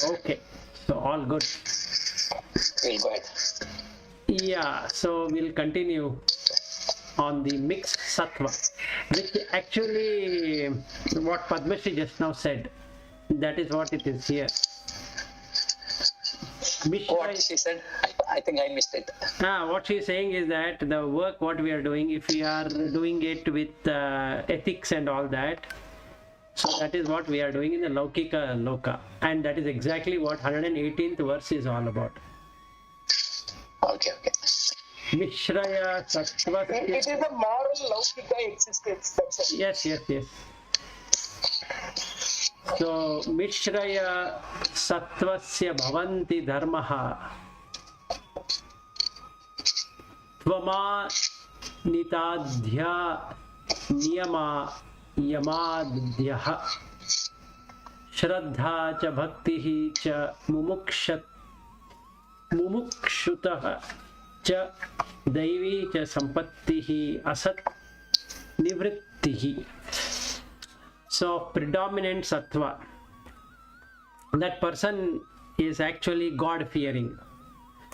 Okay, so all good. We'll go ahead. Yeah, so we'll continue on the mixed sattva, which actually what Padmashri just now said, that is what it is here. What she said, I think I missed it. What she's saying is that the work what we are doing, if we are doing it with ethics and all that, so that is what we are doing in the Laukika Loka, and that is exactly what 118th verse is all about. Okay. Mishraya Sattva. It is a moral Laukika existence. That's it. Yes. So Mishraya Sattvasya Bhavanti Dharmaha Tvama Nitadhya Niyama Yamadhyaha Shraddha cha Bhaktihi cha Mumukshutah cha Daivi cha Sampattihi Asat Nivrittihi. So predominant sattva, that person is actually God-fearing.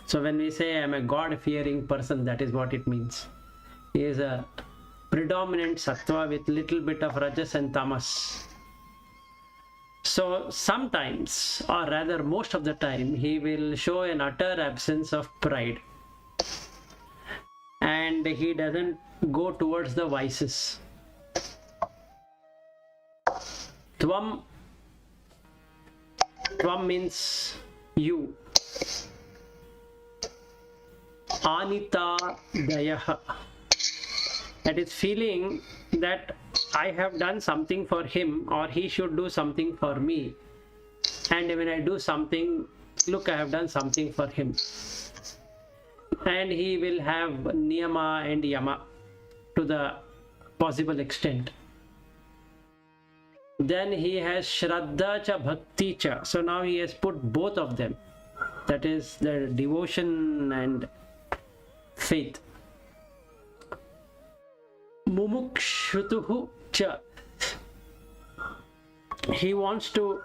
So when we say I'm a God-fearing person, that is what it means. He is a predominant sattva with little bit of rajas and tamas. So sometimes, or rather most of the time, he will show an utter absence of pride, and he doesn't go towards the vices. Tvam means you. Anita Dayaha. That is feeling that I have done something for him, or he should do something for me. And when I do something, look, I have done something for him. And he will have niyama and yama to the possible extent. Then he has Shraddha cha Bhakti cha. So now he has put both of them. That is the devotion and faith. Mumukshutuhu cha. He wants to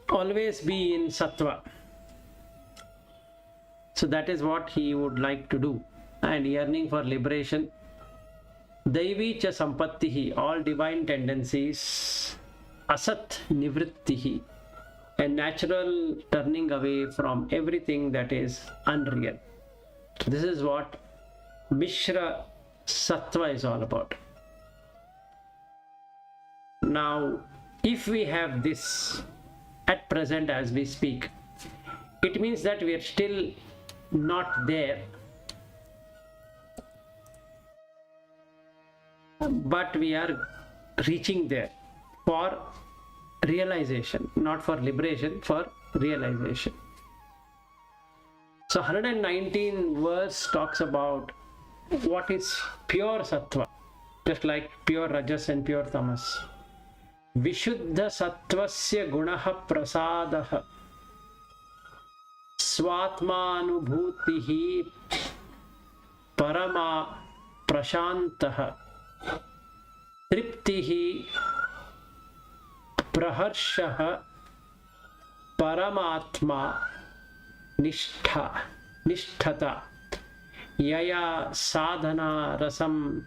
always be in sattva. So that is what he would like to do. And yearning for liberation. Daivi cha Sampattihi. All divine tendencies. Asat Nivrittihi, a natural turning away from everything that is unreal. This is what Mishra Sattva is all about. Now, if we have this at present as we speak, it means that we are still not there, but we are reaching there for realization, not for liberation, for realization. So 119 verse talks about what is pure sattva, just like pure rajas and pure tamas. Vishuddha sattvasya gunaha prasadaha swatmanubhutihi parama prashantaha triptihi praharshah paramatma nisthata yaya sadhana rasam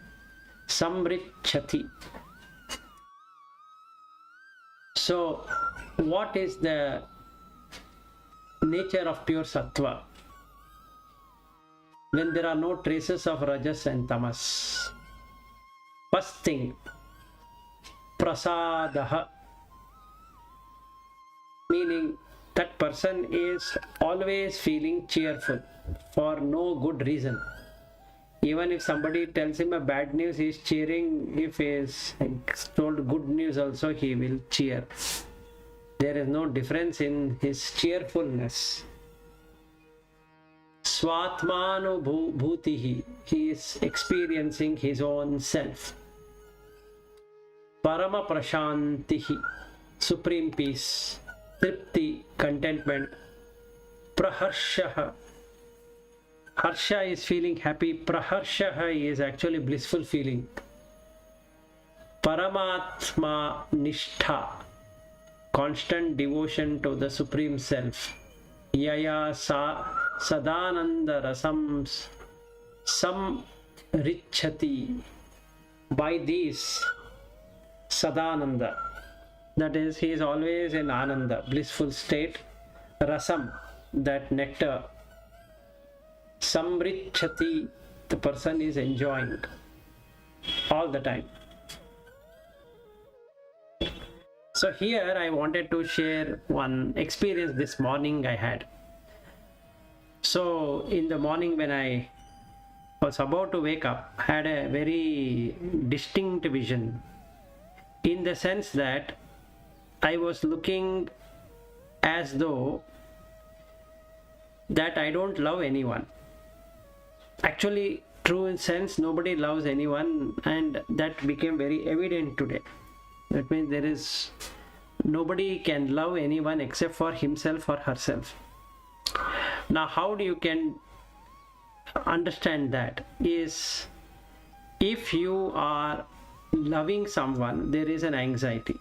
samrichati. So what is the nature of pure sattva? When there are no traces of rajas and tamas. First thing, prasadaha, meaning that person is always feeling cheerful for no good reason. Even if somebody tells him a bad news, he is cheering. If he is told good news also, he will cheer. There is no difference in his cheerfulness. Swatmanubhutihi, he is experiencing his own self. Parama prashantihi, supreme peace. Tripti, contentment. Praharshaha, harsha is feeling happy. Praharshaha is actually blissful feeling. Paramatma nishtha, constant devotion to the Supreme Self. Yaya sadananda rasam samrichati. By these, sadananda, that is, he is always in ananda, blissful state. Rasam, that nectar. Samrichati, the person is enjoying all the time. So here I wanted to share one experience this morning I had. So in the morning when I was about to wake up, I had a very distinct vision, in the sense that I was looking as though that I don't love anyone. Actually, true in sense, nobody loves anyone, and that became very evident today. That means there is nobody can love anyone except for himself or herself. Now, how do you can understand that? Is if you are loving someone, there is an anxiety.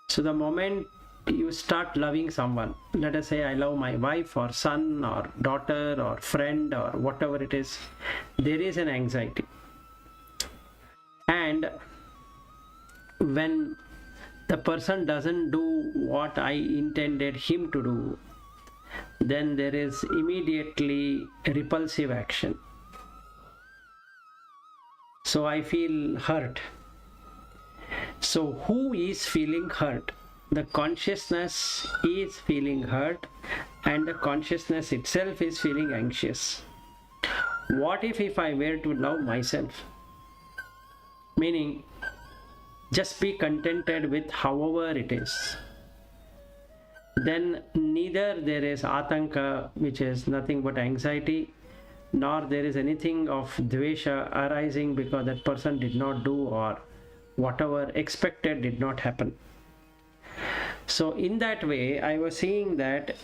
So the moment you start loving someone, let us say I love my wife or son or daughter or friend or whatever it is, there is an anxiety. And when the person doesn't do what I intended him to do, then there is immediately repulsive action. So I feel hurt. So who is feeling hurt? The consciousness is feeling hurt, and the consciousness itself is feeling anxious. What if I were to love myself? Meaning, just be contented with however it is. Then neither there is atanka, which is nothing but anxiety, nor there is anything of dvesha arising because that person did not do or whatever expected did not happen. So in that way, I was seeing that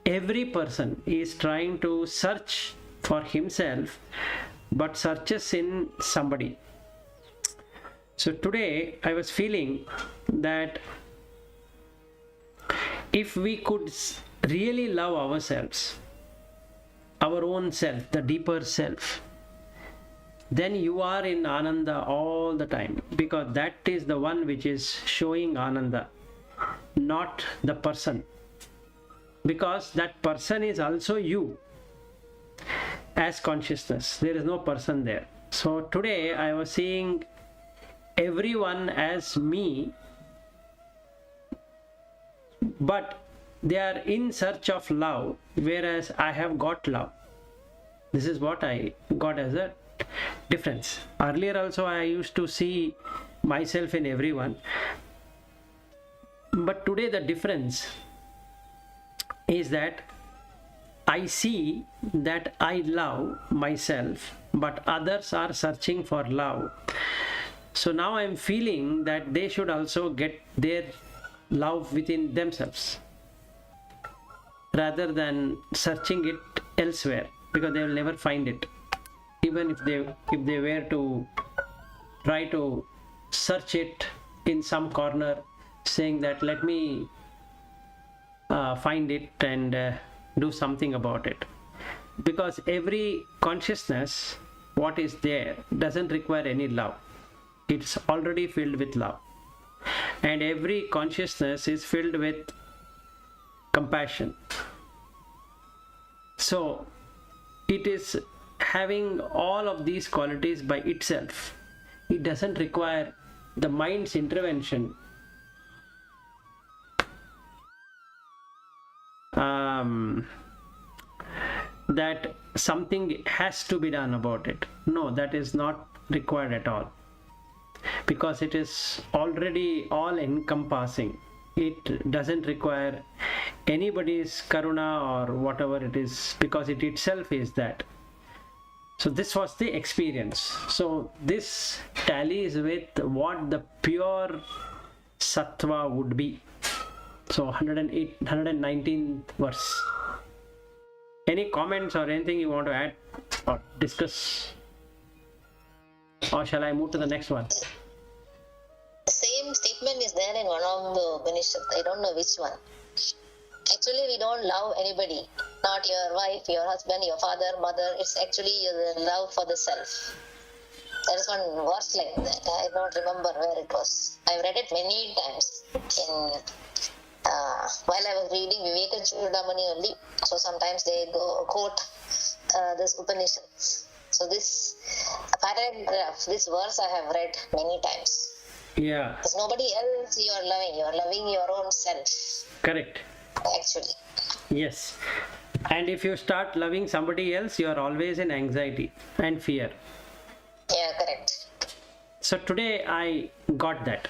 every person is trying to search for himself, but searches in somebody. So today I was feeling that if we could really love ourselves, our own self, the deeper self, then you are in Ananda all the time, because that is the one which is showing Ananda, not the person, because that person is also you as consciousness. There is no person there. So today I was seeing everyone as me, but they are in search of love, whereas I have got love. This is what I got as a difference. Earlier also I used to see myself in everyone, but today the difference is that I see that I love myself, but others are searching for love. So now I am feeling that they should also get their love within themselves, rather than searching it elsewhere, because they will never find it. Even if they were to try to search it in some corner, saying that let me find it and do something about it, because every consciousness, what is there, doesn't require any love. It's already filled with love, and every consciousness is filled with compassion. So it is having all of these qualities by itself. It doesn't require the mind's intervention. That something has to be done about it. No, that is not required at all, because it is already all encompassing. It doesn't require anybody's karuna or whatever it is, because it itself is that. So this was the experience. So this tallies with what the pure sattva would be. So 119th verse. Any comments or anything you want to add or discuss? Or shall I move to the next one? Same same statement is there in one of the Upanishads. I don't know which one. Actually, we don't love anybody. Not your wife, your husband, your father, mother. It's actually the love for the self. There is one verse like that. I don't remember where it was. I've read it many times while I was reading Vivekachudamani only. So sometimes they go quote this Upanishads. So this paragraph, this verse I have read many times. Yeah. There's nobody else you are loving. You are loving your own self. Correct. Actually. Yes. And if you start loving somebody else, you are always in anxiety and fear. Yeah, correct. So today I got that.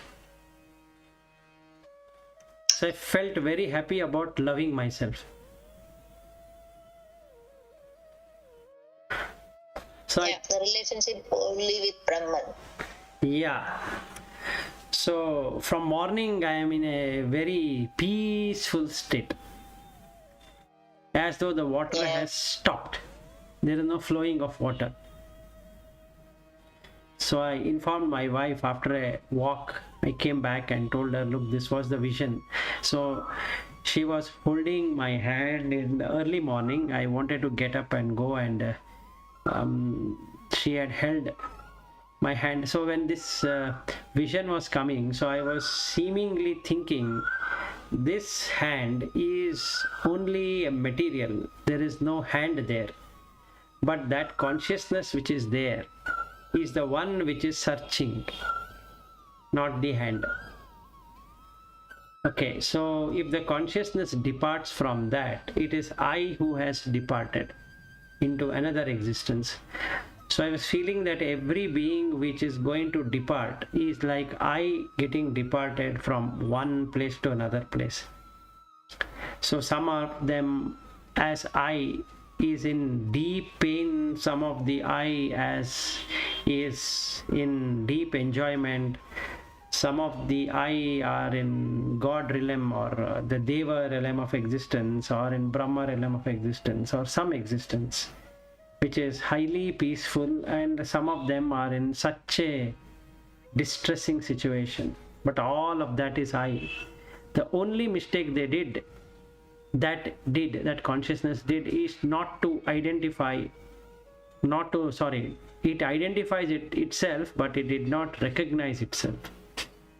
So I felt very happy about loving myself. So the relationship only with Brahman. Yeah. So from morning I am in a very peaceful state. As though the water has stopped. There is no flowing of water. So I informed my wife after a walk. I came back and told her, look, this was the vision. So she was holding my hand in the early morning. I wanted to get up and go, and she had held my hand. So when this vision was coming, so I was seemingly thinking, this hand is only a material. There is no hand there. But that consciousness which is there is the one which is searching, not the hand. Okay, so if the consciousness departs from that, it is I who has departed into another existence. So I was feeling that every being which is going to depart is like I getting departed from one place to another place. So some of them as I is in deep pain, some of the I as is in deep enjoyment, some of the I are in God realm or the Deva realm of existence, or in Brahma realm of existence, or some existence which is highly peaceful, and some of them are in such a distressing situation. But all of that is I. The only mistake they did, that consciousness did, is not to identify, it identifies itself, but it did not recognize itself.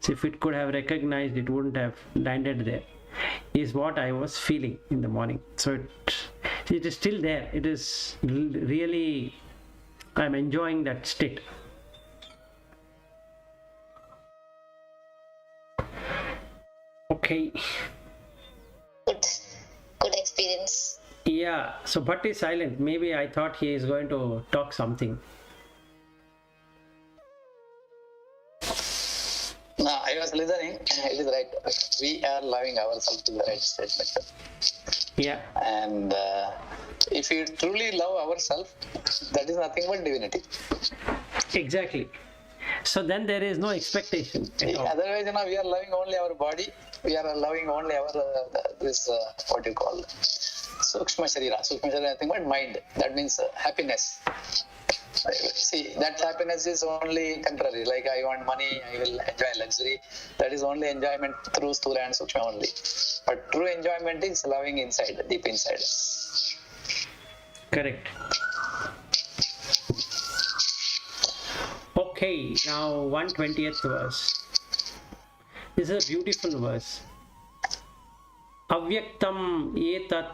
So if it could have recognized, it wouldn't have landed there, is what I was feeling in the morning. So it is still there. It is really, I'm enjoying that state. Okay. Good experience. Yeah, so Bhatt is silent. Maybe I thought he is going to talk something. No, I was listening. It is right. We are loving ourselves to the right statement. Yeah. And if we truly love ourselves, that is nothing but divinity. Exactly. So then there is no expectation. Otherwise, we are loving only our body. We are loving only our what you call Sukshma Sharira. Sukshma Sharira, nothing but mind. That means happiness. See, that happiness is only temporary. Like I want money, I will enjoy luxury. That is only enjoyment through Sthula and Sukshma only. But true enjoyment is loving inside, deep inside. Correct. Okay, now 120th verse. This is a beautiful verse. Avyaktam etat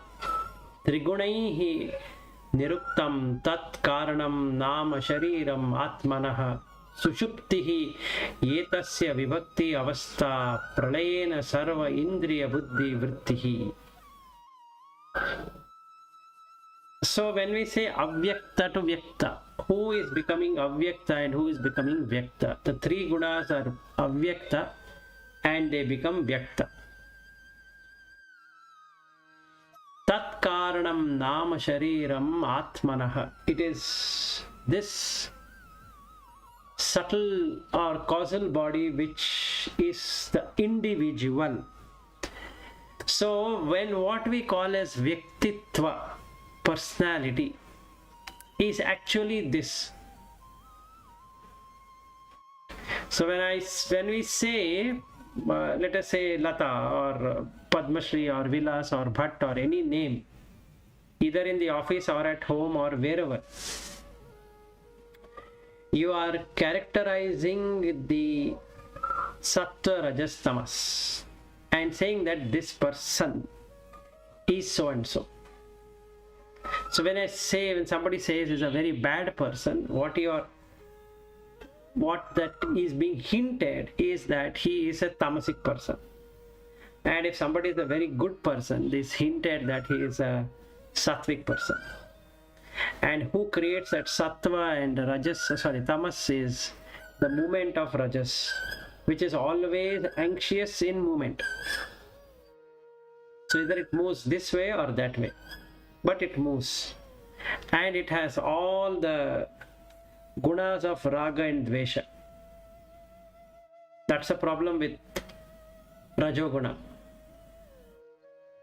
trigunaihi niruktam tat karanam nama shariram atmanah sushuptihi etasya vibhakti avastha pralayena sarva indriya buddhi vrittihi. So when we say avyakta to vyakta, who is becoming avyakta and who is becoming vyakta? The three gunas are avyakta and they become vyakta. Tat karanam nama shariram atmanah. It is this subtle or causal body which is the individual. So when what we call as vyaktitva, personality, is actually this. So when we say, let us say Lata or Padmashri or Vilas or Bhatt or any name, either in the office or at home or wherever, you are characterizing the Sattva, Rajas, Tamas and saying that this person is so and so. So when somebody says is a very bad person, what that is being hinted is that he is a tamasic person. And if somebody is a very good person, this hinted that he is a sattvic person. And who creates that sattva and tamas is the movement of rajas, which is always anxious in movement. So either it moves this way or that way, but it moves. And it has all the gunas of raga and dvesha. That's a problem with rajoguna.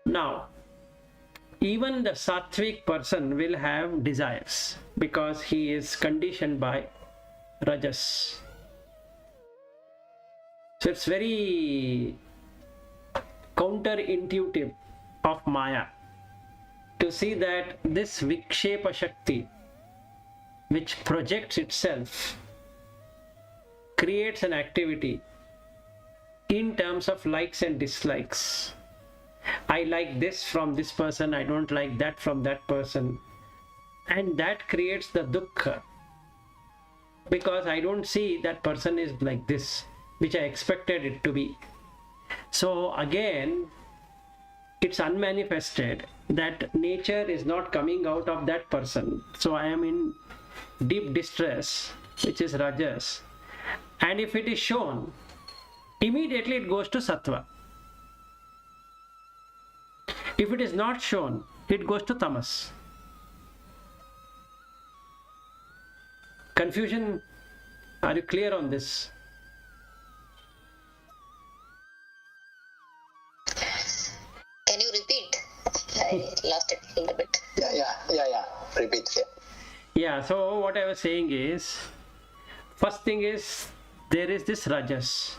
Now, even the sattvic person will have desires because he is conditioned by rajas. So it's very counterintuitive of Maya to see that this Vikshepa Shakti, which projects itself, creates an activity in terms of likes and dislikes. I like this from this person, I don't like that from that person. And that creates the dukkha, because I don't see that person is like this, which I expected it to be. So again, it's unmanifested that nature is not coming out of that person. So I am in deep distress, which is rajas. And if it is shown, immediately it goes to sattva. If it is not shown, it goes to tamas. Confusion? Are you clear on this? Can you repeat? I lost it a little bit. Yeah. Repeat. Yeah, so what I was saying is, first thing is, there is this rajas.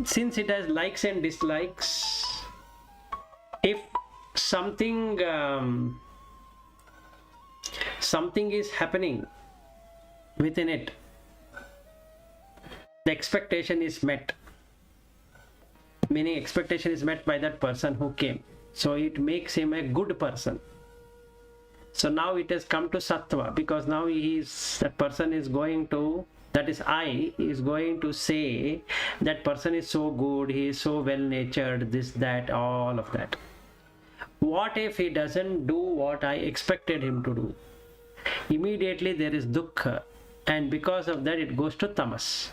Since it has likes and dislikes, if something is happening within it, the expectation is met. Meaning expectation is met by that person who came. So it makes him a good person. So now it has come to sattva, because now that person is going to, that is I, is going to say that person is so good, he is so well natured, this, that, all of that. What if he doesn't do what I expected him to do? Immediately there is dukkha, and because of that it goes to tamas.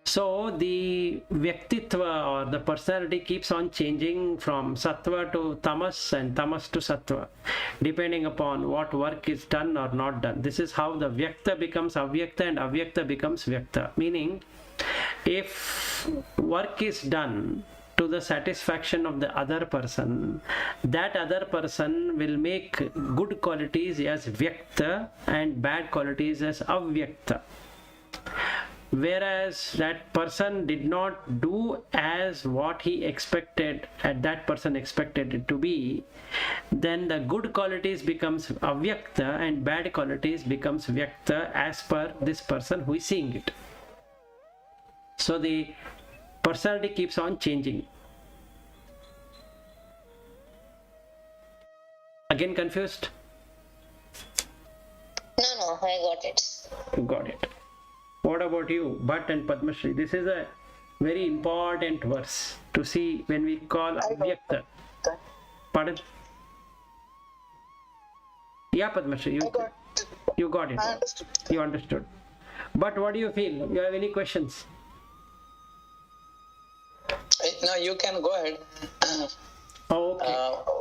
So the Vyaktitva or the personality keeps on changing from sattva to tamas and tamas to sattva, depending upon what work is done or not done. This is how the Vyakta becomes Avyakta and Avyakta becomes Vyakta. Meaning, if work is done to the satisfaction of the other person, that other person will make good qualities as Vyakta and bad qualities as Avyakta. Whereas that person did not do as what he expected, and that person expected it to be, then the good qualities becomes avyakta and bad qualities becomes vyakta as per this person who is seeing it. So the personality keeps on changing. Again confused? No, I got it. You got it. What about you, Bhatt and Padmashri? This is a very important verse to see when we call Avyakta. Pardon? Yeah, Padmashri, you got it. I understood. You understood. But what do you feel? You have any questions? No, you can go ahead. Oh, okay.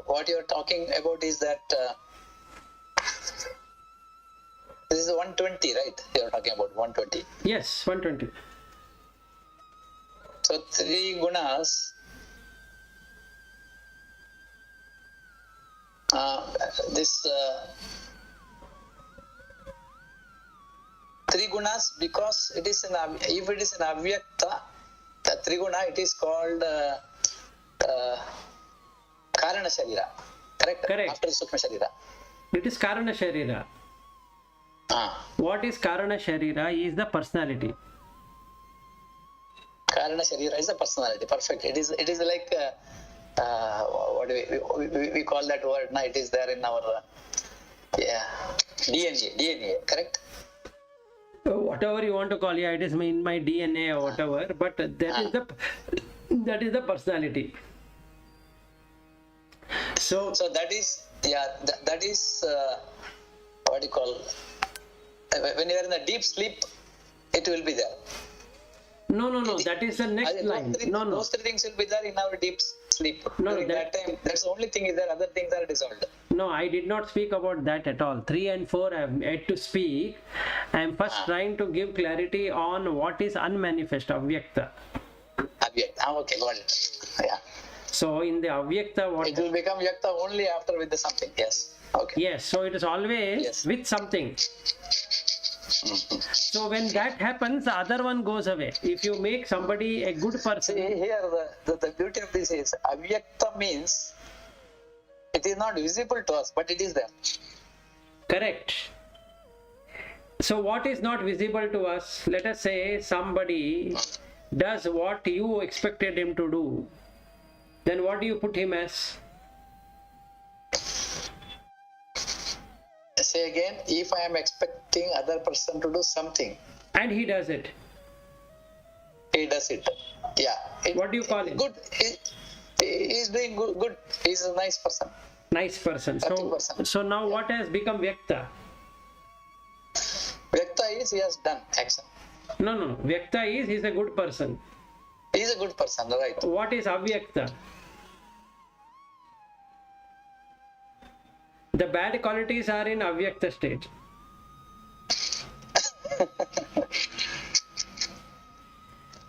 What you're talking about is that this is 120, right? You're talking about 120. Yes, 120. So three gunas, three gunas because it is if it is an avyakta, the triguna, it is called karana sharira. Correct? Correct. After sukshma sharira. It is Karana Sharira. What is Karana Sharira is the personality. Karana sharira is the personality. Perfect. It is like what do we call that word? Now it is there in our DNA. Correct? Whatever you want to call, yeah, it is in my DNA or whatever, but that is the personality. So that is that is what do you call, when you are in a deep sleep, it will be there. no, that is the next line. Those three things will be there in our deep sleep. During that time, that's the only thing is there. Other things are dissolved. No, I did not speak about that at all. 3 and 4 I have yet to speak. I am first trying to give clarity on what is unmanifest, avyakta. Okay, got it. Yeah. So in the avyakta, what It will become yakta only after with the something. Yes. Okay. yes, so it is always with something. So when that happens, the other one goes away. If you make somebody a good person, See, here the beauty of this is avyakta means it is not visible to us, but it is there. correct. So what is not visible to us? Let us say somebody does what you expected him to do. Then what do you put him as? Say again, if I am expecting other person to do something, And he does it. he does it. Yeah. What do you call him? Good. He is doing good. He is a nice person. Nice person. Happy So, person. so now what has become Vyakta? Vyakta is he has done action. No. Vyakta is he's a good person. He is a good person, right? What is Avyakta? The bad qualities are in Avyakta state.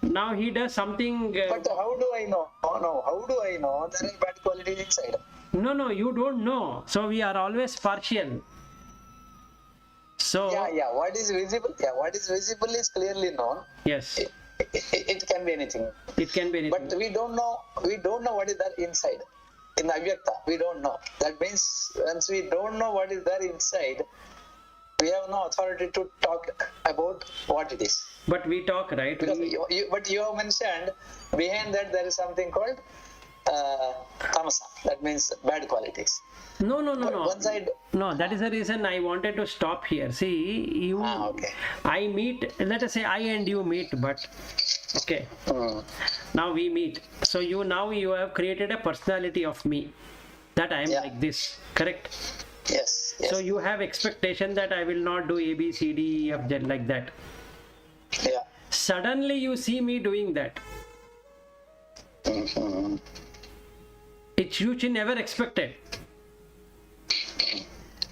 Now he does something. But how do I know? Oh no, how do I know there are bad qualities inside? No, you don't know. So we are always partial. So Yeah. What is visible? Yeah, what is visible is clearly known. yes, It can be anything. it can be anything. But we don't know what is there inside. In Avyakta, we don't know. That means once we don't know what is there inside, we have no authority to talk about what it is. But we talk, right? Because but you have mentioned behind that there is something called tamasa. That means bad qualities. No. One side. No, that is the reason I wanted to stop here. See, you, Okay. I meet, let us say I and you meet, but okay, now we meet. So you have created a personality of me, that I am Yeah. like this, correct? Yes. So you have expectation that I will not do A, B, C, D, E, F, Z like that. Yeah. Suddenly you see me doing that. It's which you never expected.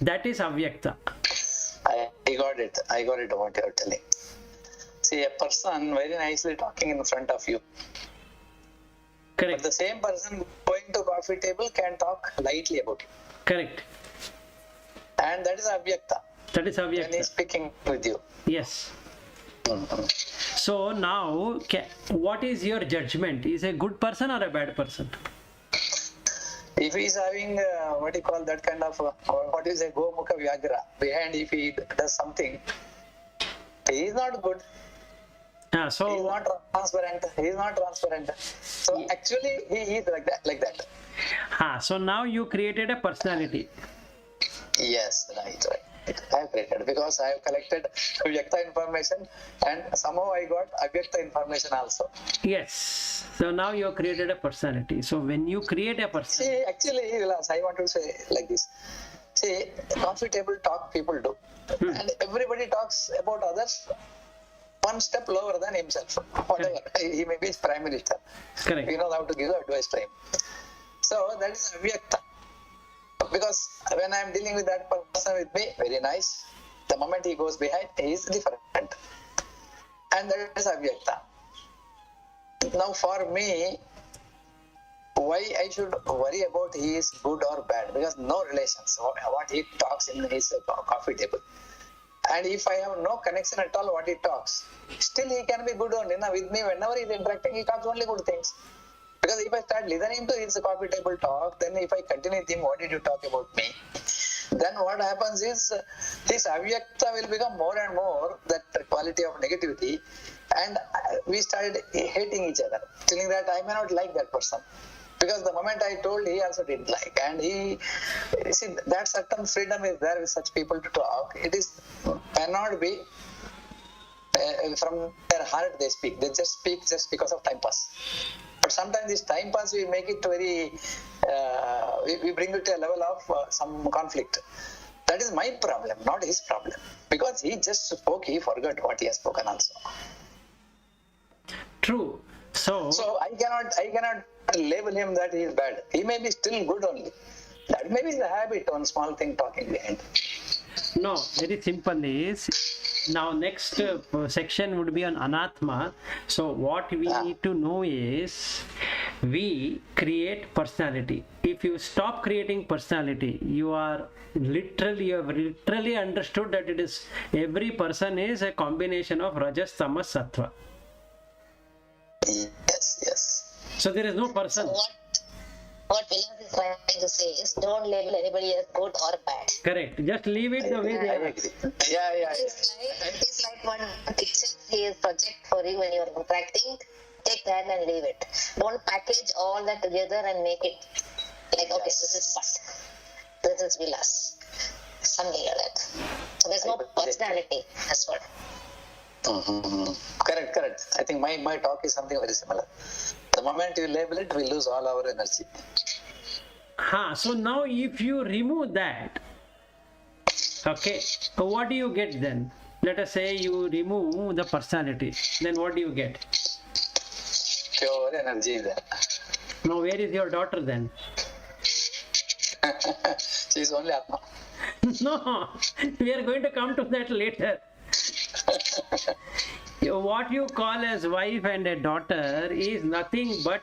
That is Avyakta. I got it. What you are telling. See, a person very nicely talking in front of you. But Correct. the same person going to coffee table can talk lightly about it. Correct. And that is Avyakta. That is When he is Avyakta. speaking with you. Yes. So now, what is your judgment? Is a good person or a bad person? If he is having what do you call that kind of what is a Gomukha Vyagra behind, if he does something, he is not good. He is So not transparent. So actually he is like that. so now you created a personality. Yes, right. I have created because I have collected Vyakta information and somehow I got Avyakta information also. Yes. So now you have created a personality. So when you create a personality, See, actually, Vilas, I want to say like this. See, coffee table talk people do. And everybody talks about others one step lower than himself. Whatever. He may be his prime minister. correct. We know how to give advice to him. So that is Avyakta. Because when I am dealing with that person with me, very nice. The moment he goes behind, he is different. And that is Avyakta. Now for me, why I should worry about he is good or bad? Because no relations. What he talks in his coffee table And if I have no connection at all, what he talks, still he can be good only. Now with me, whenever he's interacting, he talks only good things. Because if I start listening to his coffee table talk, then if I continue with him, what did you talk about me? Then what happens is this avyakta will become more and more that quality of negativity, and we started hating each other, feeling that I may not like that person. Because the moment I told, he also didn't like, and he, see, that certain freedom is there with such people to talk. It is cannot be from their heart they speak. They just speak just because of time pass. But sometimes this time pass we make it very, we bring it to a level of some conflict. That is my problem, not his problem. Because he just spoke, he forgot what he has spoken also. True. So I cannot label him that he is bad. He may be still good only. That may be the habit, one small thing talking behind. no, very simple is, now next section would be on anatma. So what we need to know is, we create personality. If you stop creating personality, you have literally understood that it is, every person is a combination of rajas, tamas, sattva. Yes. So there is no person. So what Vilas is trying to say is, don't label anybody as good or bad. Correct. Just leave it the way they I are. agree. Yeah. It's like one picture he is project for you when you are interacting. Take that and leave it. Don't package all that together and make it like, okay, this is Bhatt, this is Vilas, something like that. So there's no personality as well. Correct. I think my talk is something very similar. The moment you label it, we lose all our energy. So now if you remove that, okay, what do you get then? Let us say you remove the personality, then what do you get? Pure energy there. Now where is your daughter then? She is only Atma. No, we are going to come to that later. What you call as wife and a daughter is nothing but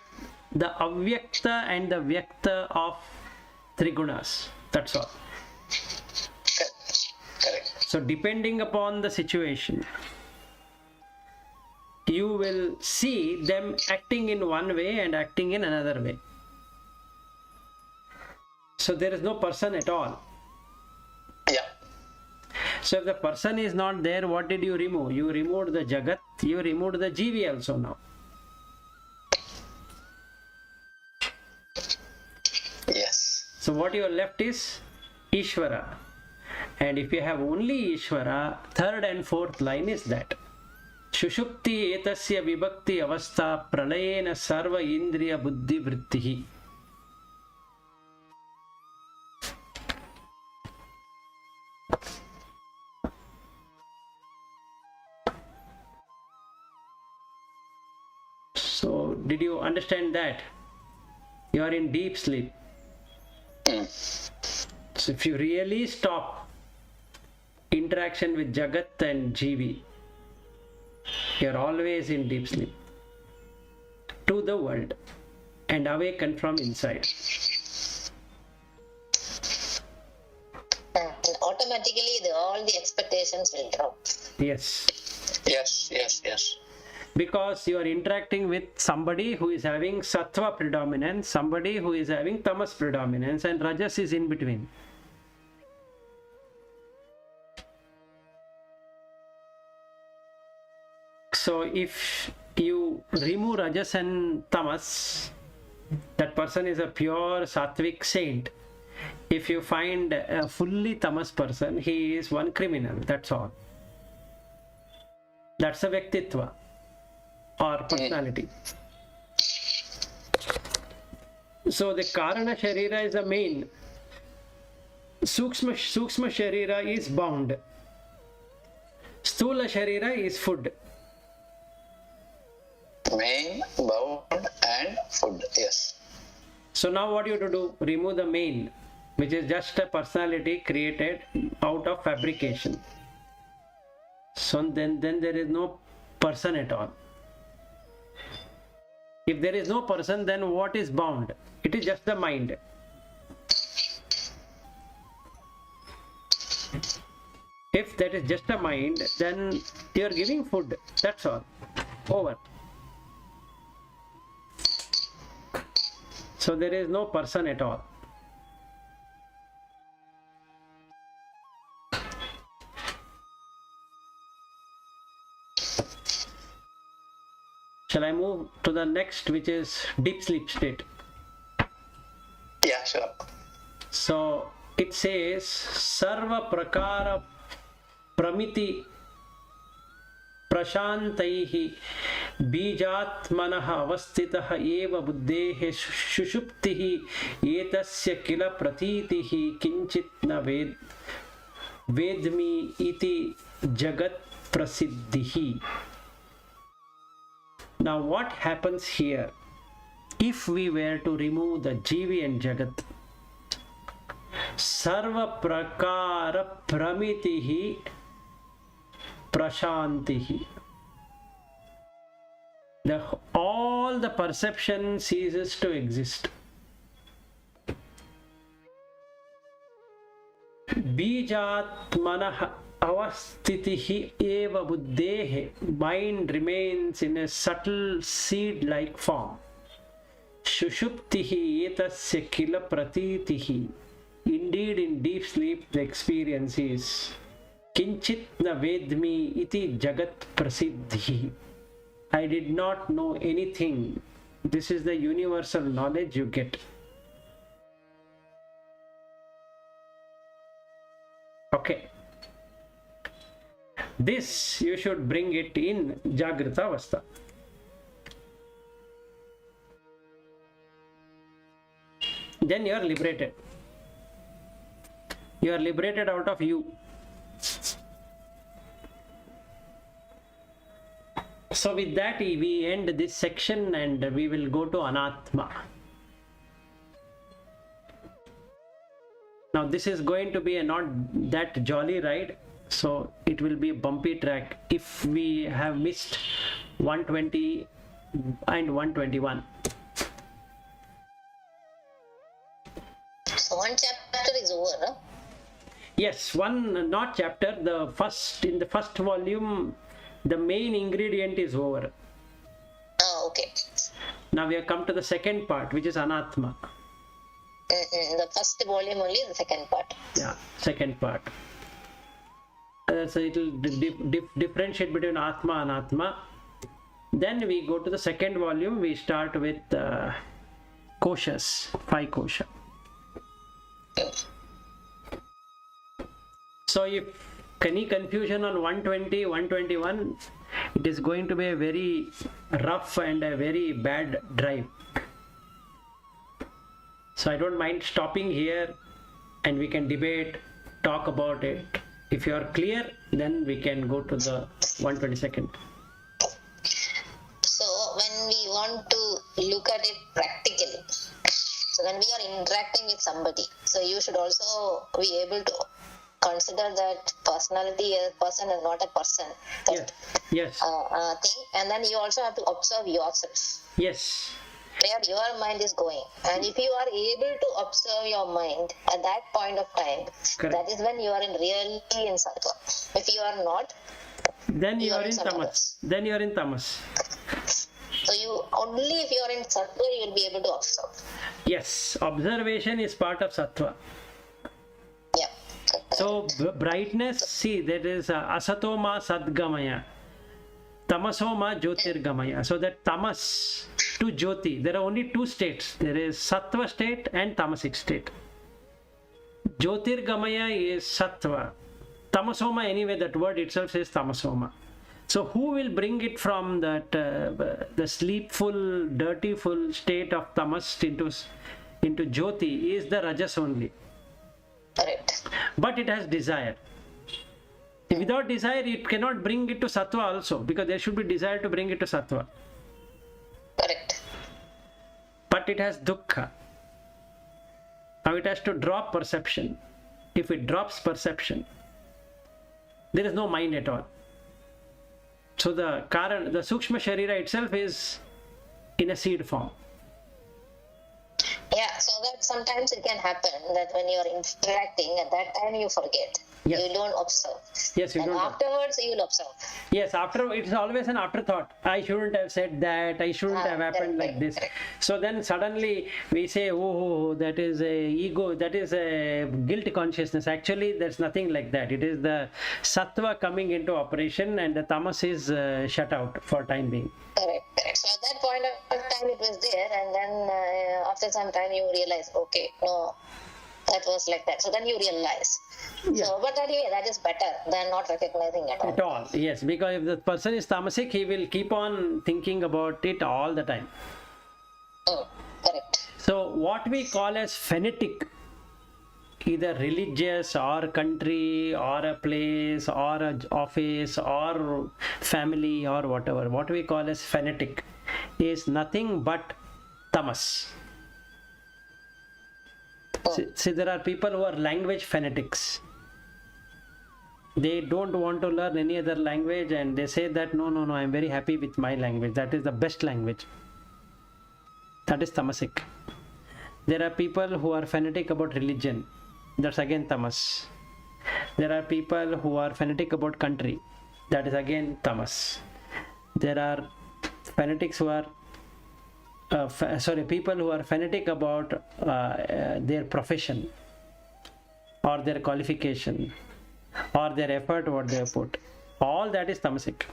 the avyakta and the vyakta of three gunas. That's all. Correct. So depending upon the situation, you will see them acting in one way and acting in another way. So there is no person at all. Yeah. So if the person is not there, what did you remove? You removed the Jagat, you removed the Jivi also now. Yes. So what you are left is Ishvara. And if you have only Ishvara, third and fourth line is that. Shushupti etasya vibhakti avastha pralayena sarva indriya buddhi vrittihi. So did you understand that? You are in deep sleep. So if you really stop interaction with Jagat and Jivi, you are always in deep sleep to the world and awaken from inside. And automatically all the expectations will drop. Yes. Yes. Because you are interacting with somebody who is having sattva predominance, somebody who is having tamas predominance, and rajas is in between. So if you remove rajas and tamas, that person is a pure sattvic saint. If you find a fully tamas person, he is one criminal, that's all. That's a vyaktitva or personality. So the Karana Sharira is the main. Sukshma Sharira is bound. Stula Sharira is food. Main, bound and food. Yes. So now what you have to do? Remove the main, which is just a personality created out of fabrication. So then there is no person at all. If there is no person, then what is bound? It is just the mind. If that is just a mind, then you are giving food. That's all. Over. So there is no person at all. Shall I move to the next, which is deep sleep state? Yeah, sure. So it says Sarva Prakara Pramiti Prashantaihi Bijatmanah Avastitah Eva Buddhehe Shushuptihi Etasya Kila Pratitihi Kinchit Na Vedmi Iti Jagat Prasiddhihi. Now what happens here if we were to remove the Jivi and Jagat? Sarva Prakara Pramitihi Prashantihi. All the perception ceases to exist. Bijatmanah avastitihi eva buddhehe. Mind remains in a subtle seed-like form. Shushuptihi etasya kila pratitihi. Indeed, in deep sleep, the experience is Kinchit na vedmi iti jagat prasiddhi. I did not know anything. This is the universal knowledge you get. Okay. This you should bring it in Jagrita Avastha. Then you are liberated. You are liberated out of you. So with that we end this section and we will go to Anatma. Now this is going to be a not that jolly ride, so it will be a bumpy track if we have missed 120 and 121. So one chapter is over, huh? Yes, one not chapter, in the first volume the main ingredient is over. Oh, okay. Now we have come to the second part, which is Anatma. The first volume only, the second part. Yeah, second part. So it will differentiate between Atma and Anatma. Then we go to the second volume. We start with koshas, 5 kosha. So if any confusion on 120, 121, it is going to be a very rough and a very bad drive. So I don't mind stopping here and we can debate, talk about it. If you are clear, then we can go to the 122nd. So when we want to look at it practically, so when we are interacting with somebody, so you should also be able to consider that personality as a person and not a person. Yes. Thing, and then you also have to observe yourself. Yes. Where your mind is going, and if you are able to observe your mind at that point of time, Correct. that is when you are really in sattva. If you are not, Then you are in somewhere tamas. else. Then you are in tamas. So you only if you are in sattva you will be able to observe. Yes, observation is part of sattva. Yeah. So brightness, see, there is asatoma sadgamaya, tamasoma jyotirgamaya. So that tamas to jyoti, there are only 2 states. There is sattva state and tamasic state. Jyotirgamaya is sattva. Tamasoma, anyway, that word itself says tamasoma. So who will bring it from that the sleepful, dirtyful state of tamas into jyoti is the rajas only. Correct. But it has desire. Without desire, it cannot bring it to sattva also, because there should be desire to bring it to sattva. Correct. But it has dukkha. Now it has to drop perception. If it drops perception, there is no mind at all. So the sukshma sharira itself is in a seed form. Yeah, so that sometimes it can happen that when you are interacting, at that time you forget. Yes. You don't observe. Yes, you And don't. afterwards, you will observe. Yes, after it's always an afterthought. I shouldn't have said that. I shouldn't have happened like this. So then suddenly we say, oh, that is a ego. That is a guilt consciousness. Actually, there's nothing like that. It is the sattva coming into operation, and the tamas is shut out for time being. Correct, correct. So at that point of time, it was there, and then after some time, you realize, okay, no, that was like that. So then you realize. Yeah. So, but anyway, that is better than not recognizing at all. At all, yes, because if the person is tamasic, he will keep on thinking about it all the time. Correct. So what we call as phonetic, either religious or country or a place or an office or family or whatever, what we call as phonetic is nothing but tamas. See, there are people who are language fanatics. They don't want to learn any other language, and they say that no, I'm very happy with my language. That is the best language. That is tamasic. There are people who are fanatic about religion. That's again tamas. There are people who are fanatic about country. That is again tamas. There are fanatics who are people who are fanatic about their profession or their qualification or their effort what they have put. All that is tamasic.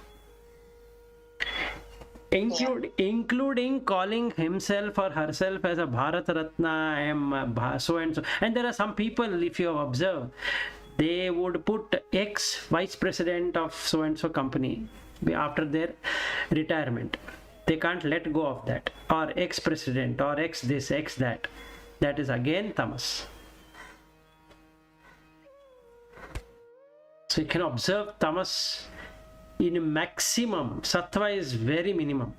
Including calling himself or herself as a Bharat Ratna, I am so and so. And there are some people, if you have observed, they would put ex vice president of so and so company after their retirement. They can't let go of that. Or ex president, or ex this, ex that. That is again tamas. So you can observe tamas in maximum. Sattva is very minimum.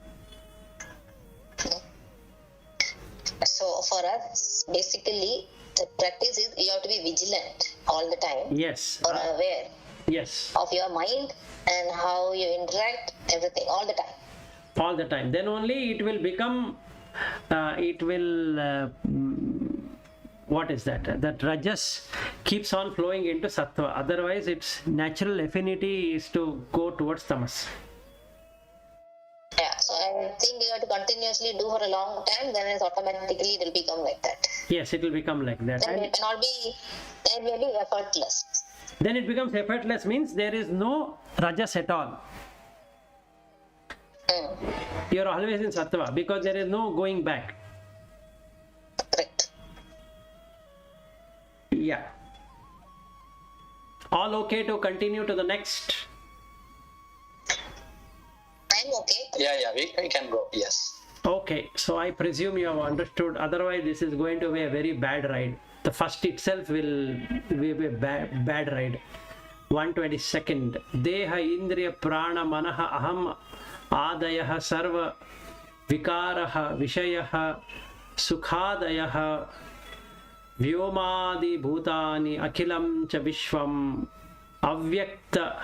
So for us, basically, the practice is you have to be vigilant all the time. Yes. Or aware. Yes. Of your mind and how you interact, everything, all the time. All the time. Then only it will become, what is that? That rajas keeps on flowing into sattva. Otherwise, its natural affinity is to go towards tamas. Yeah, so I think you have to continuously do for a long time, then it automatically will become like that. Yes, it will become like that. Then it cannot be, then it will be effortless. Then it becomes effortless, means there is no rajas at all. You are always in sattva because there is no going back. Correct. Yeah. All okay to continue to the next? I'm okay. Yeah, we can go. Yes. Okay, so I presume you have understood. Otherwise, this is going to be a very bad ride. The first itself will be a bad ride. 122nd. Deha Indriya Prana Manaha Aham Adayaha Sarva Vikaraha Vishayaha Sukhadayaha Vyomadi Bhutani Akhilam Cha Vishwam Avyakta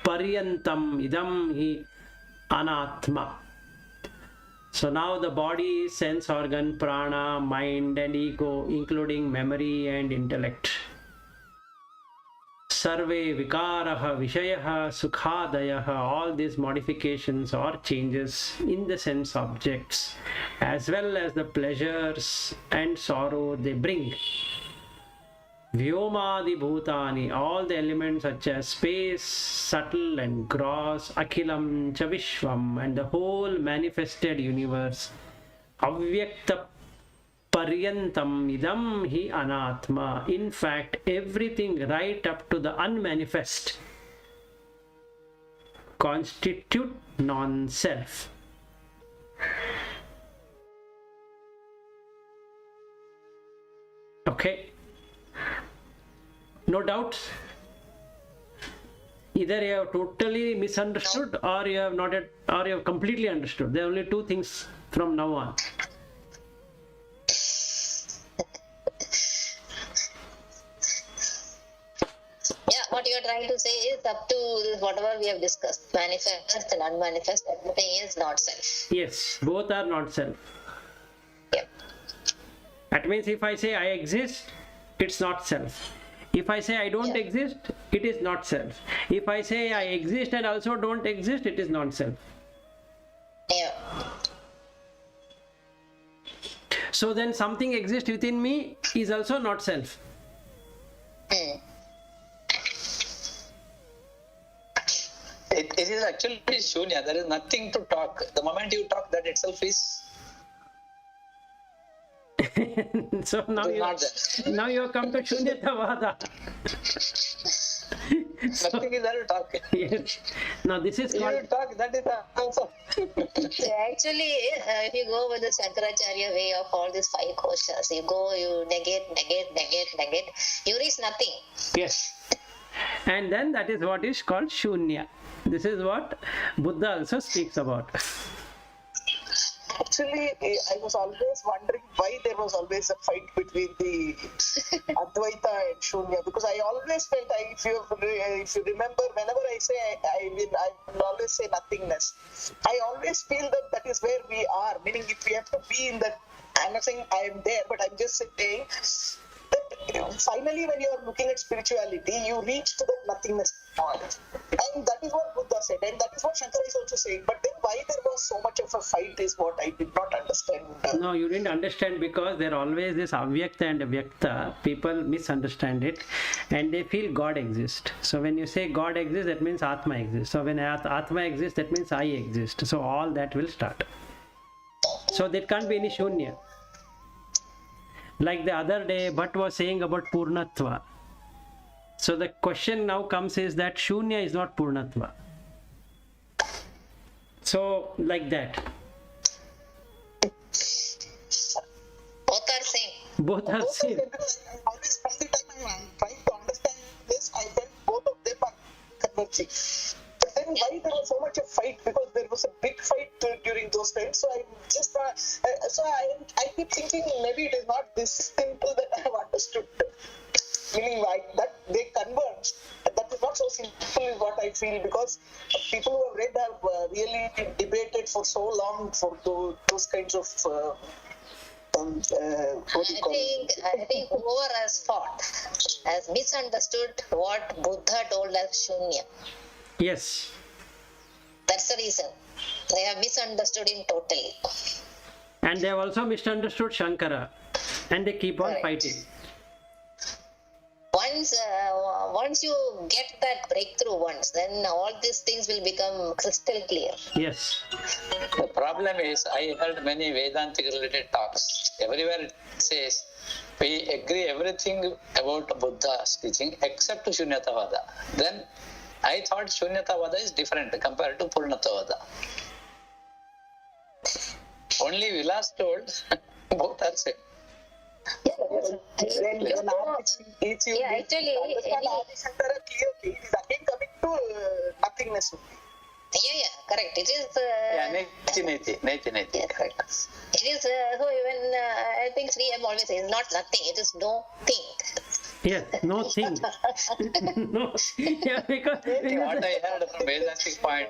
Paryantam Idam Hi Anatma. So now the body, sense organ, prana, mind and ego, including memory and intellect. Sarve vikaraha vishayaha sukhadayaha, all these modifications or changes in the sense objects as well as the pleasures and sorrow they bring. Vyomadi bhutani, all the elements such as space, subtle and gross, akhilam cha vishwam, and the whole manifested universe. Avyakta paryantam idam hi anatma. In fact, everything right up to the unmanifest constitute non-self. Okay. No doubts? Either you have totally misunderstood or you have not yet, or you have completely understood. There are only two things from now on. Yeah, what you are trying to say is up to whatever we have discussed, manifest and unmanifest, everything is not self. Yes, both are not self. Yeah. That means if I say I exist, it's not self. If I say I don't exist, it is not self. If I say I exist and also don't exist, it is non-self. Yeah. So then something exists within me is also not self. Hmm. It is actually shunya. There is nothing to talk. The moment you talk, that itself is So now now you have come to Shunyatavada. nothing is there to talk. Yes. Now this is You called, talk, that is the answer. So actually, if you go with the Shankaracharya way of all these 5 koshas, you go, you negate, you reach nothing. yes. And then that is what is called Shunya. This is what Buddha also speaks about. Actually, I was always wondering why there was always a fight between the Advaita and Shunya, because I always felt, if you remember, whenever I say I will always say nothingness. I always feel that is where we are, meaning if we have to be in that, I'm not saying I am there, but I'm just saying that finally when you are looking at spirituality, you reach to that nothingness point. And that is what Buddha said, and that is what Shankara is also saying. But then why there was so much of a fight is what I did not understand. No, you didn't understand, because there always this avyakta and avyakta. People misunderstand it and they feel God exists. So when you say God exists, that means Atma exists. So when Atma exists, that means I exist. So all that will start. So there can't be any Shunya. Like the other day, Bhatt was saying about Purnatva. So the question now comes is that Shunya is not Purnatva. So like that. Both are same. Both are Also, same. always from the time I'm trying to understand this, I felt both of them are converging. But then why there was so much of fight? Because there was a big fight during those times. So I just I keep thinking maybe it is not this simple that I have understood. Meaning that they converge. That is not so simple is what I feel, because people who have read have really debated for so long for those kinds of what do you call it? I think whoever has fought has misunderstood what Buddha told as Shunya. Yes. That's the reason. They have misunderstood him totally. And they have also misunderstood Shankara. And they keep on Correct. fighting. Once you get that breakthrough then all these things will become crystal clear. Yes. The problem is, I heard many Vedantic related talks. Everywhere it says, we agree everything about Buddha's teaching except Shunyatavada. Then I thought Shunyatavada is different compared to Purnatavada. Only Vilas told both are same. When it's you Yeah, actually, understand Adi Shankara clearly, it is again coming to nothingness. Yeah, correct. It is. Neti. Yeah, correct. It is. So even I think 3M always says not nothing. It is no thing. Yes, no thing. No. Yeah, because What I heard from Vedantic point,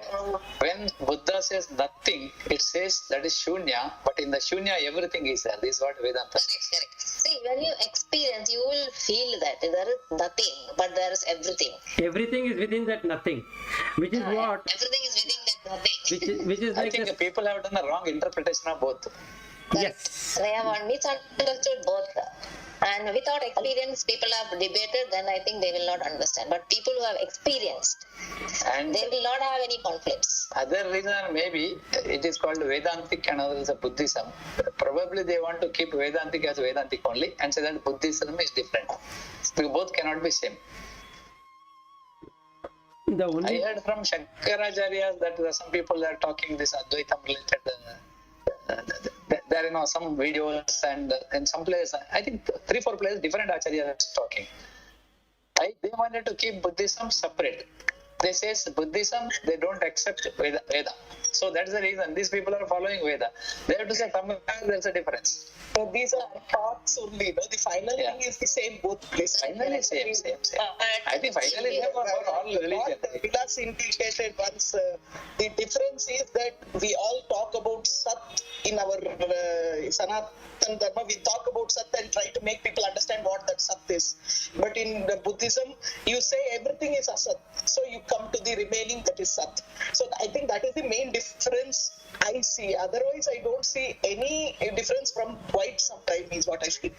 when Buddha says nothing, it says that is Shunya, but in the Shunya everything is there. This is what Vedanta says. Correct. See, when you experience, you will feel that there is nothing, but there is everything. everything is within that nothing. Which is what? Everything is within that nothing. Which is I like think this. people have done a wrong interpretation of both. Yes. They have misunderstood both. And without experience, people have debated, then I think they will not understand. But people who have experienced, And they will not have any conflicts. other reason maybe it is called Vedantic and other is a Buddhism. Probably they want to keep Vedantic as Vedantic only and say that Buddhism is different. Because both cannot be same. The I only heard from Shankaracharya that some people are talking this Advaitam related. There are some videos and in some places, I think 3-4 places different acharyas talking. They wanted to keep Buddhism separate. They say Buddhism, they don't accept Veda. So that's the reason these people are following Veda. They have to say somewhere there's a difference. So these are thoughts only. No? The final Yeah. thing is the same both places. Finally, same. I think finally same for all religion. What Vilas indicated once, the difference is that we all talk about Sat in our Sanatan Dharma. We talk about Sat and try to make people understand what that Sat is. But in the Buddhism, you say everything is Asat. So you come to the remaining that is Sat. So I think that is the main difference I see. Otherwise, I don't see any difference from quite some time is what I feel.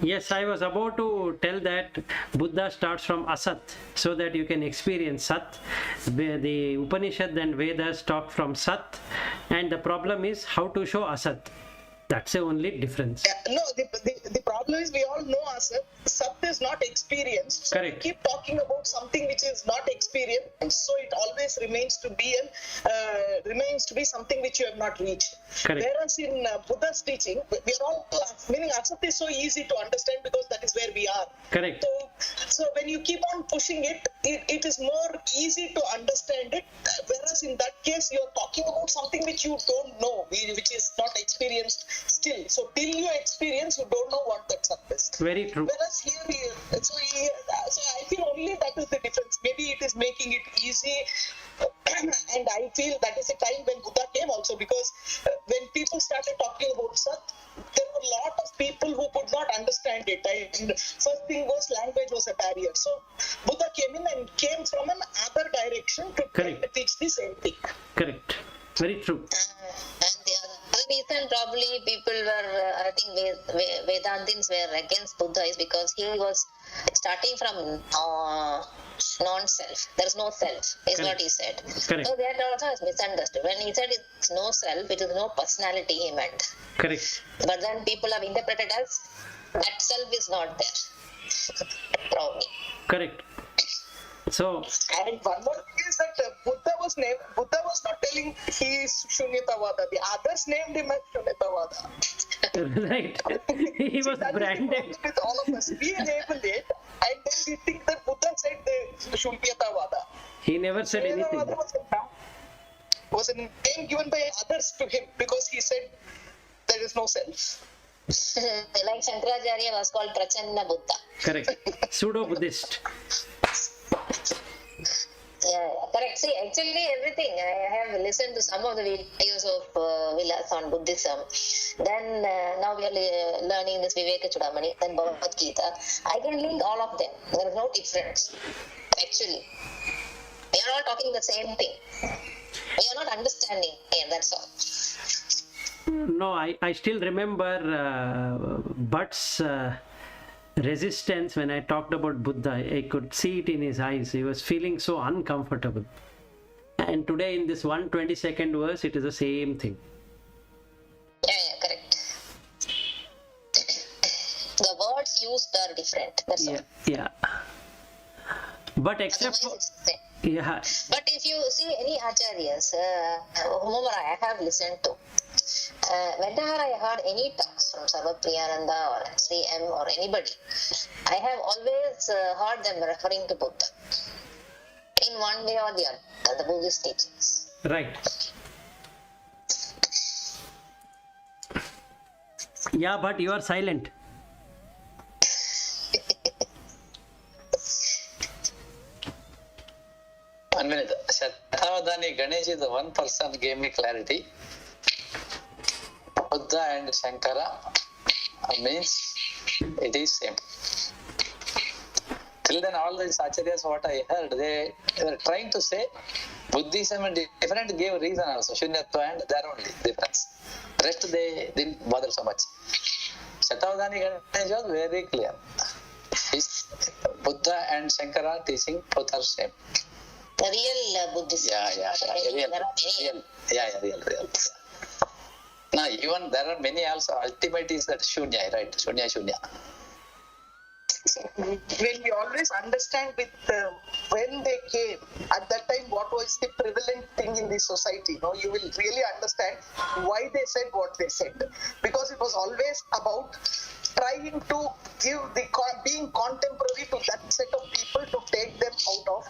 Yes, I was about to tell that Buddha starts from Asat so that you can experience Sat. The Upanishad and Vedas talk from Sat, and the problem is how to show Asat. That's the only difference. No, the problem is we all know Asat. Sat is not experienced. So Correct. we keep talking about something which is not experienced. So it always remains to be something which you have not reached. Correct. Whereas in Buddha's teaching, we are all meaning Asat is so easy to understand because that is where we are. Correct. So when you keep on pushing it, it is more easy to understand it. Whereas in that case, you are talking about something which you don't know, which is not experienced still. So till you experience, you don't know what that Sat is. Very true. Whereas so I feel only that is the difference. Maybe it is making it easy, and I feel that is the time when Buddha came also, because when people started talking about Sat, there were a lot of people who could not understand it. And first thing was language was a barrier. So Buddha came in and came from another direction to Correct. teach the same thing. Correct. Very true. And the other reason probably people were, I think Vedantins were against Buddha is because he was starting from non-self. There is no self, is what he said. Correct. So that also is misunderstood. When he said it's no self, it is no personality he meant. Correct. But then people have interpreted as that self is not there. Probably. Correct. So, And one more thing is that Buddha was not telling he is Shunyatavada. The others named him as Shunyatavada. right. He was That is the branded. problem with all of us. We enable it, and then we think that Buddha said the Shunyatavada. He never said anything. Shunyatavada was a name given by others to him because he said there is no self. Like Shankaracharya was called Prachanna Buddha. Correct. Pseudo-Buddhist. Yeah, correct. See, actually everything. I have listened to some of the videos of Vilas on Buddhism. Then now we are learning this Vivekachudamani, then Bhagavad Gita. I can link all of them. There is no difference. Actually, we are all talking the same thing. We are not understanding. Yeah, that's all. No, I still remember Bhatt's resistance when I talked about Buddha. I could see it in his eyes. He was feeling so uncomfortable. And today in this 122nd verse, it is the same thing. Yeah, correct. The words used are different. That's all. Yeah. But except for... Otherwise, it's the same. Yeah. But if you see any acharyas, whomever I have listened to, whenever I heard any talks from Sarvapriyananda or Sri M or anybody, I have always heard them referring to Buddha in one way or the other, the Buddhist teachings. Right. Yeah, but you are silent. One minute. Shatavadani Ganesh is the one person gave me clarity. Buddha and Shankara means it is same. Till then, all these acharyas, what I heard, they were trying to say Buddhism and different gave reason also, Shunyatva and there only difference. Rest they didn't bother so much. Shatavadani Ganesh was very clear. Buddha and Shankara teaching both are same. The real Buddhist. Real. Now, even there are many also, ultimate is that Shunya, right? Shunya. When we always understand with when they came, at that time what was the prevalent thing in the society, you will really understand why they said what they said. Because it was always about trying to give being contemporary to that set of people to take them out of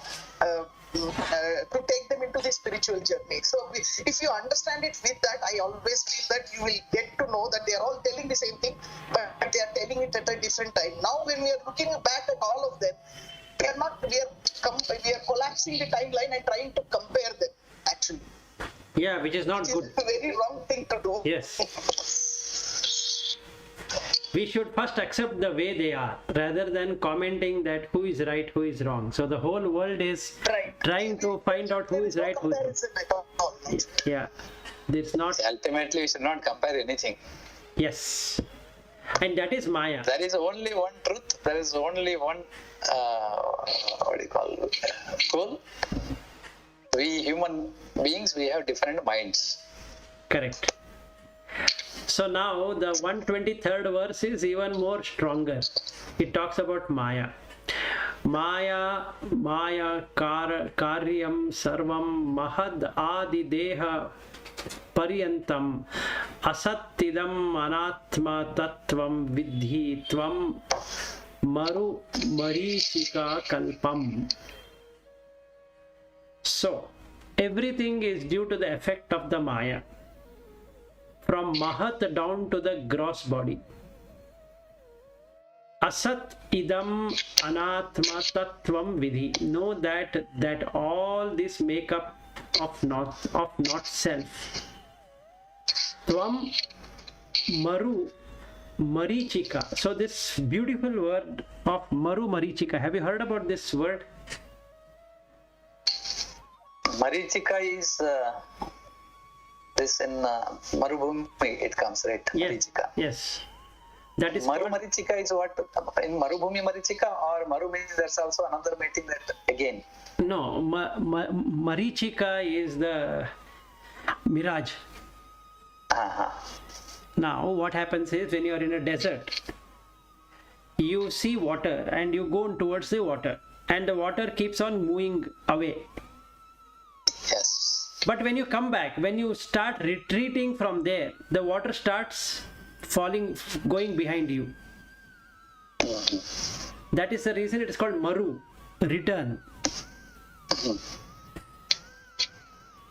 to take them into the spiritual journey. So if you understand it with that, I always feel that you will get to know that they are all telling the same thing, but they are telling it at a different time. Now when we are looking back at all of them, we are not, we are collapsing the timeline and trying to compare them actually. Yeah, which is not Which good. is a very wrong thing to do. Yes. We should first accept the way they are rather than commenting that who is right, who is wrong. So the whole world is Right. trying to find out who is right, who is wrong. Comparison at all. Yeah, it's not. Ultimately, we should not compare anything. Yes, and that is Maya. There is only one truth. There is only one, what do you call it? Goal. We human beings, we have different minds. Correct. So now the 123rd verse is even more stronger. It talks about Maya. Maya karyam sarvam mahad adi deha paryantam asatidam anatma tattvam vidhi tvam maru marichika kalpam. So everything is due to the effect of the Maya, from Mahat down to the gross body. Asat idam anatma tattvam vidhi. Know that all this make up of not self. Tvam maru marichika. So this beautiful word of maru marichika. Have you heard about this word? Marichika is this in Marubhumi, it comes, right? Yes. Marichika. Yes. That is Maru called- Marichika is what? In Marubhumi Marichika, or Maru means there's also another meeting that again. No, Marichika is the mirage. Uh-huh. Now, what happens is when you are in a desert, you see water and you go towards the water, and the water keeps on moving away. Yes. But when you come back, when you start retreating from there, the water starts going behind you. That is the reason it is called Maru, return.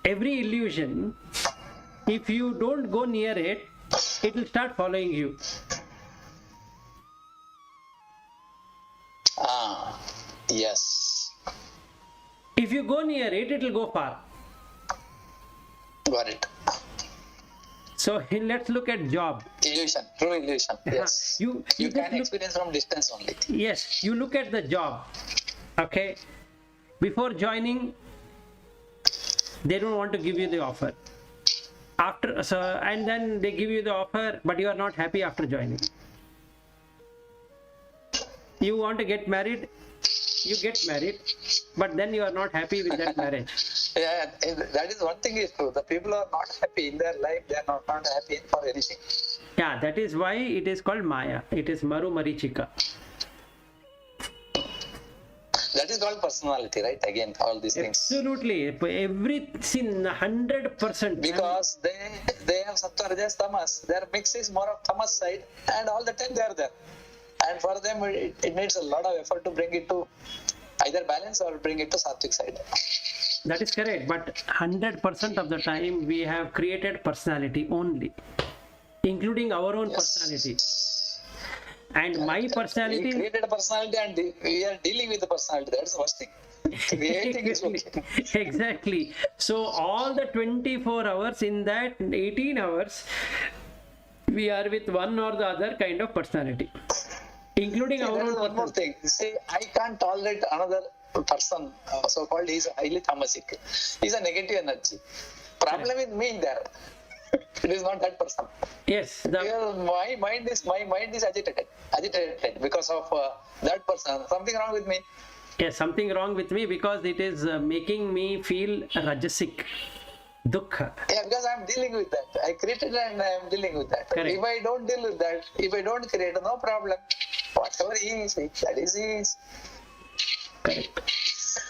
Every illusion, if you don't go near it, it will start following you. Ah, yes. If you go near it, it will go far. Got it. So let's look at job. Illusion, true illusion. Yes. You You just can look- experience from distance only. Yes, you look at the job. Okay. Before joining, they don't want to give you the offer. And then they give you the offer, but you are not happy after joining. You want to get married, you get married, but then you are not happy with that marriage. Yeah, that is one thing is true. The people are not happy in their life. They are not happy for anything. Yeah, that is why it is called Maya. It is Maru Marichika. That is called personality, right? Again, all these things. Absolutely. Everything 100%. Because they have Sattva, Rajas, Tamas. Their mix is more of Tamas side, and all the time they are there. And for them, it needs a lot of effort to bring it to either balance or bring it to Sattvic side. That is correct, but 100% of the time we have created personality only, including our own personality. And my We personality, created a personality and we are dealing with the personality. That's the worst thing. Creating is okay. exactly. So all the 24 hours, in that 18 hours, we are with one or the other kind of personality, including our There is own one more personality. thing. See, I can't tolerate another person, so-called, he's highly tamasic. He's a negative energy. Problem with me there. It is not that person. Yes, Here, my mind is agitated because of that person. Something wrong with me. yes, something wrong with me because it is making me feel rajasic, dukkha. Yeah, because I'm dealing with that. I created and I'm dealing with that. Correct. If I don't deal with that, if I don't create, no problem. Whatever he is, that is he is. Correct.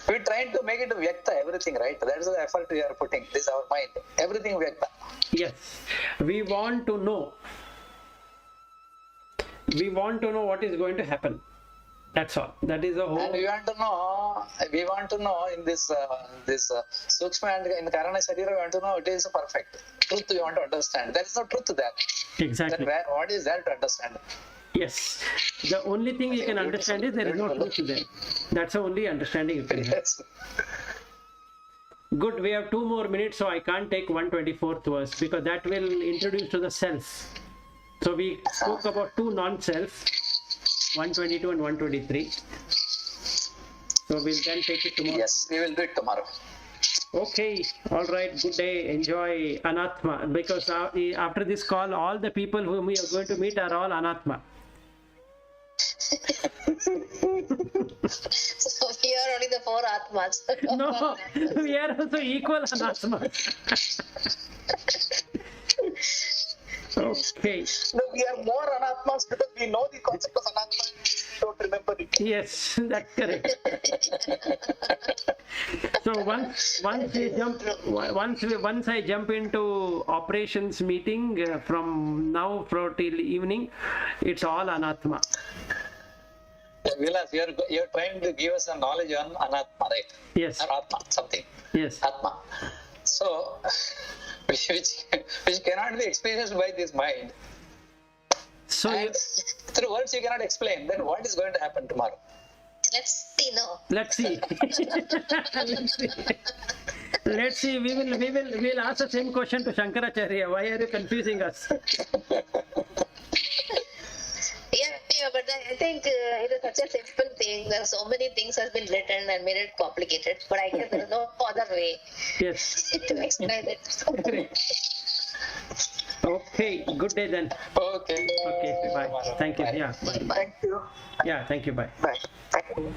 We're trying to make it Vyakta, everything, right? That's the effort we are putting. This is our mind. Everything Vyakta. Yes, we want to know. We want to know what is going to happen. That's all. That is the whole. And we want to know in this Sukshma and in Karana Sharira, we want to know it is perfect. Truth we want to understand. There is no truth there. Exactly. Then what is there to understand? Yes. The only thing you can understand is there is no truth there. That's the only understanding you can have. Yes. Good. We have 2 more minutes, so I can't take 124th verse because that will introduce to the self. So we spoke about 2 non-self, 122 and 123. So we'll then take it tomorrow. Yes, we will do it tomorrow. Okay, all right, good day, enjoy Anatma, because after this call, all the people whom we are going to meet are all Anatma. So we are only the 4 Atmas. No, we are also equal Anatma. Okay, No, we are more anatmas because we know the concept of anatma and we don't remember it. yes, that's correct. So once I jump into operations meeting from now till evening, it's all Anatma. Vilas, you're trying to give us a knowledge on Anatma, right? Yes, Or Atma, something. yes. Atma. So, which cannot be experienced by this mind. So And through words you cannot explain. Then what is going to happen tomorrow? Let's see, no. let's see. Let's see. We'll ask the same question to Shankaracharya. Why are you confusing us? Yeah, but I think it is such a simple thing. There are so many things has been written and made it complicated. But I guess there is no other way Yes. to explain it. Okay. Good day then. Okay. Okay. Bye. Thank you. Yeah. Bye. Thank you. Yeah. Thank you. Bye. Bye. Thank you.